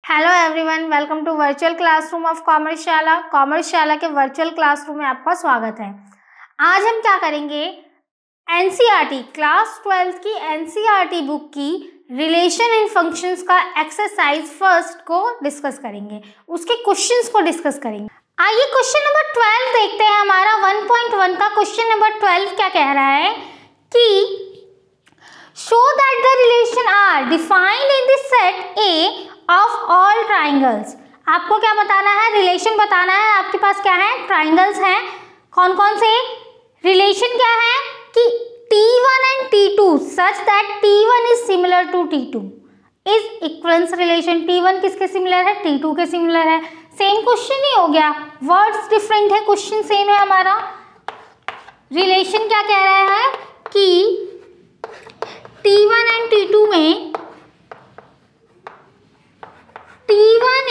Hello everyone, welcome to virtual classroom of Commerceshala. Commerceshala के virtual classroom में आपका स्वागत है। आज हम क्या करेंगे, एनसीईआरटी क्लास 12 की एनसीईआरटी बुक की रिलेशन इन फंक्शंस का एक्सरसाइज फर्स्ट को डिस्कस करेंगे, उसके क्वेश्चंस को डिस्कस करेंगे। आइए क्वेश्चन नंबर 12 देखते हैं। हमारा 1.1 का क्वेश्चन नंबर 12 क्या कह रहा है कि show that the relation are defined in the set A of all triangles। आपको क्या बताना है, रिलेशन बताना है। आपके पास क्या है, ट्राइंगल्स हैं। कौन कौन से रिलेशन क्या है कि T1 and T2 such that T1 is similar to T2 is equivalence relation। T1 किसके सिमिलर है, T2 के सिमिलर है। सेम क्वेश्चन ही हो गया, वर्ड्स डिफरेंट है, क्वेश्चन सेम है। हमारा रिलेशन क्या कह रहा है कि T1 and T2 में T1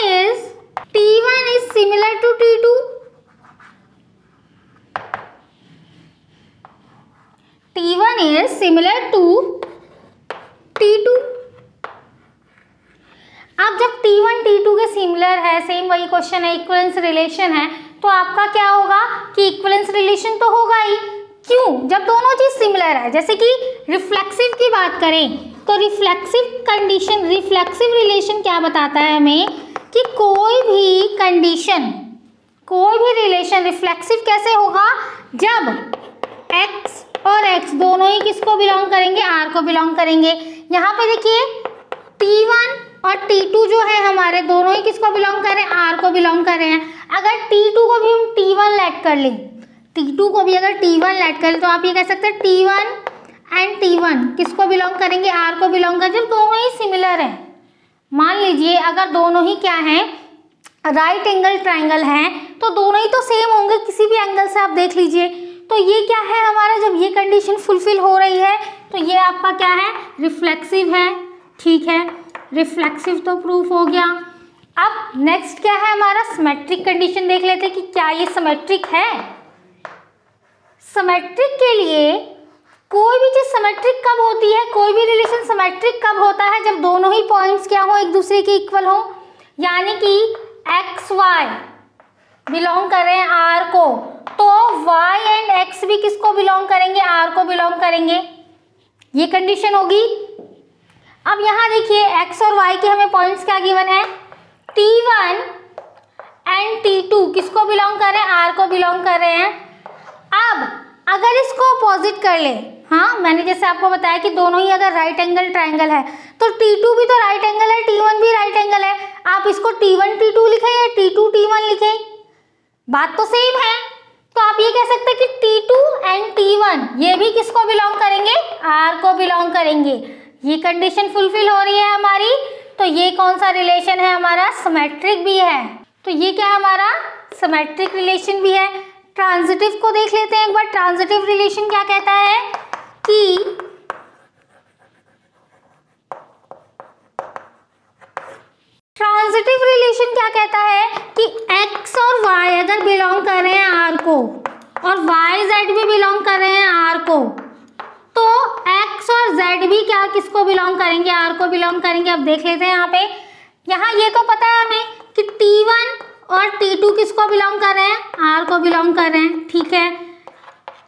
is similar to T2, T1 is similar to T2। अब जब T1 T2 के सिमिलर है, सेम वही क्वेश्चन है, इक्विवेलेंस रिलेशन है, तो आपका क्या होगा कि इक्विवेलेंस रिलेशन तो होगा ही। क्यों, जब दोनों चीज सिमिलर है। जैसे कि रिफ्लेक्सिव की बात करें तो रिफ्लेक्सिव कंडीशन, रिफ्लेक्सिव रिलेशन क्या बताता है हमें कि कोई भी कंडीशन, कोई भी रिलेशन रिफ्लेक्सिव कैसे होगा, जब x और x दोनों ही किसको बिलोंग करेंगे, r को बिलोंग करेंगे। यहाँ पे देखिए T1 और T2 जो है हमारे, दोनों ही किसको बिलोंग कर रहे हैं, r को बिलोंग कर रहे हैं। अगर T2 को भी हम T1 लेट कर लें, T2 को भी अगर T1 लेट करें तो आप ये कह सकते हैं T1 एंड T1 किसको बिलोंग करेंगे, R को बिलोंग करेंगे, जब दोनों ही सिमिलर है। मान लीजिए अगर दोनों ही क्या है, राइट एंगल ट्राइंगल हैं, तो दोनों ही तो सेम होंगे, किसी भी एंगल से आप देख लीजिए। तो ये क्या है हमारा, जब ये कंडीशन फुलफिल हो रही है तो ये आपका क्या है, रिफ्लेक्सिव है। ठीक है, रिफ्लेक्सिव तो प्रूफ हो गया। अब नेक्स्ट क्या है हमारा, सिमेट्रिक कंडीशन देख लेते हैं कि क्या ये सिमेट्रिक है। सिमेट्रिक के लिए कोई भी चीज सिमेट्रिक कब होती है, कोई भी रिलेशन सिमेट्रिक कब होता है, जब दोनों ही पॉइंट्स क्या हो, एक दूसरे के इक्वल हो। यानी कि एक्स वाई बिलोंग कर रहे हैं आर को, तो वाई एंड एक्स भी किसको बिलोंग करेंगे, आर को बिलोंग करेंगे। ये कंडीशन होगी। अब यहाँ देखिए एक्स और वाई के हमें पॉइंट्स क्या गिवन है, T1 एंड T2 किसको बिलोंग कर रहे हैं, आर को बिलोंग कर रहे हैं। अब अगर इसको अपोजिट कर ले, हाँ मैंने जैसे आपको बताया कि दोनों ही अगर राइट एंगल ट्राइंगल है तो T2 भी तो राइट एंगल है, T1 भी राइट एंगल है। आप इसको T1 T2 लिखें या T2 T1 लिखें, बात तो सेम है। तो आप ये कह सकते हैं कि T2 एंड T1 ये भी किसको बिलोंग करेंगे, R को बिलोंग करेंगे। ये कंडीशन फुलफिल हो रही है हमारी, तो ये कौन सा रिलेशन है हमारा, सिमेट्रिक भी है। तो ये क्या है हमारा, सिमेट्रिक रिलेशन भी है। ट्रांजिटिव को देख लेते हैं एक बार। ट्रांजिटिव रिलेशन क्या कहता है कि ट्रांजिटिव रिलेशन क्या कहता है कि x और y अगर बिलोंग कर रहे हैं r को और y z भी बिलोंग कर रहे हैं r को, तो x और z भी क्या किसको बिलोंग करेंगे, r को बिलोंग करेंगे। अब देख लेते हैं यहाँ पे, यहाँ ये तो पता है हमें कि T1 और T2 किसको बिलोंग कर रहे हैं, R को बिलोंग कर रहे हैं। ठीक है,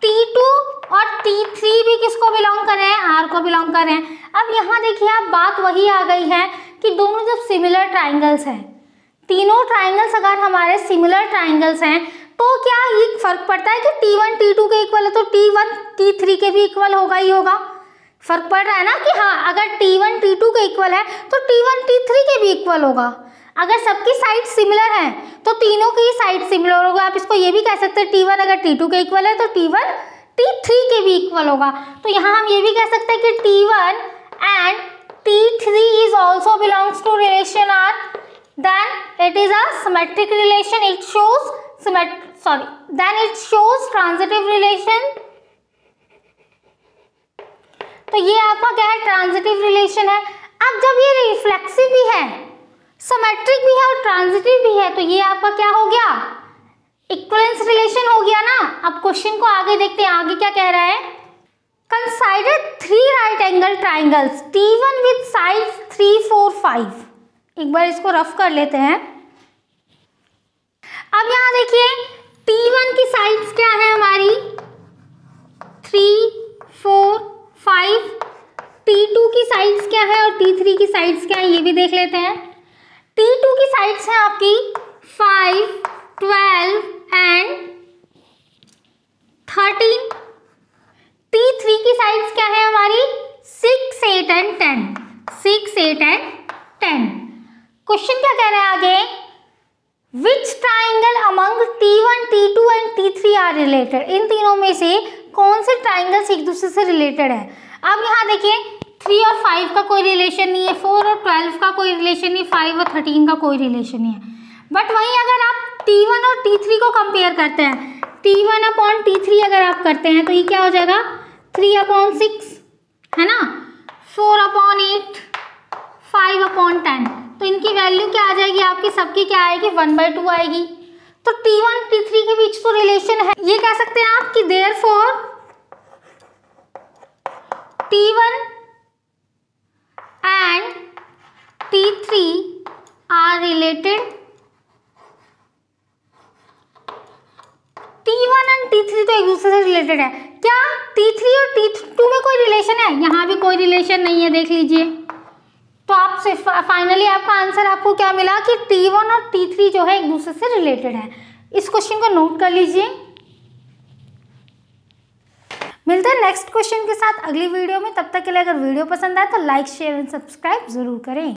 T2 और T3 भी किसको बिलोंग कर रहे हैं, R को बिलोंग कर रहे हैं। अब यहाँ देखिए आप, बात वही आ गई है कि दोनों जब सिमिलर ट्राइंगल्स हैं, तीनों ट्राइंगल्स अगर हमारे सिमिलर ट्राइंगल्स हैं, तो क्या ये फर्क पड़ता है कि T1 T2 के इक्वल है तो T1 T3 के भी इक्वल होगा ही होगा। फर्क पड़ रहा है ना कि हाँ, अगर T1 T2 के इक्वल है तो T1 T3 के भी इक्वल होगा। अगर सबकी साइड सिमिलर है तो तीनों की साइड सिमिलर होगा। आप इसको ये भी कह सकते हैं T1 अगर T2 के इक्वल है तो T1 T3 के भी इक्वल होगा। तो यहाँ हम ये भी कह सकते हैं कि T1 and T3 is also belongs to relation R, then it is a symmetric relation, it shows then it shows transitive relation। तो ये आपका क्या है, ट्रांजिटिव रिलेशन है। अब जब ये रिफ्लेक्सिव भी है, सिमेट्रिक भी है और ट्रांजिटिव भी है, तो ये आपका क्या हो गया, इक्विवेलेंस रिलेशन हो गया ना। अब क्वेश्चन को आगे देखते हैं, आगे क्या कह रहा है, Consider three right angle triangles T1 with sides 3, 4, 5. एक बार इसको रफ कर लेते हैं। अब यहाँ देखिए T1 की साइड्स क्या है हमारी 3, 4, 5। T2 की साइड्स क्या है और T3 की साइड्स क्या है ये भी देख लेते हैं। T2 की साइड्स है आपकी 5, 12 एंड 13। T3 की साइड्स क्या है हमारी 6, 8 एंड 10। 6, 8 एंड 10। क्वेश्चन क्या कह रहा है आगे, which triangle among T1, T2 and T3 are related. इन तीनों में से कौन से ट्राइंगल्स एक दूसरे से रिलेटेड है। अब यहाँ देखिए 3 और 5 का कोई रिलेशन नहीं है, 4 और 12 का कोई रिलेशन नहीं, 5 और 13 का कोई रिलेशन नहीं है। बट वहीं अगर आप T1 और T3 को कंपेयर करते हैं, T1 अपॉन T3 अगर आप करते हैं तो ये क्या हो जाएगा 3 अपॉन 6 है ना, 4 अपॉन 8, 5 अपॉन 10। तो इनकी वैल्यू क्या आ जाएगी आपकी, सबकी क्या आएगी 1/2 आएगी। तो T1 T3 के बीच तो रिलेशन है, ये कह सकते हैं आप कि therefore T1 and T3 are related. T1 and T3 तो एक दूसरे से रिलेटेड है। क्या T3 और T2 में कोई रिलेशन है, यहाँ भी कोई रिलेशन नहीं है, देख लीजिए। तो आपसे फाइनली आपका आंसर आपको क्या मिला कि T1 और T3 जो है एक दूसरे से रिलेटेड है। इस क्वेश्चन को नोट कर लीजिए। मिलते हैं नेक्स्ट क्वेश्चन के साथ अगली वीडियो में। तब तक के लिए अगर वीडियो पसंद आए तो लाइक, शेयर एंड सब्सक्राइब जरूर करें।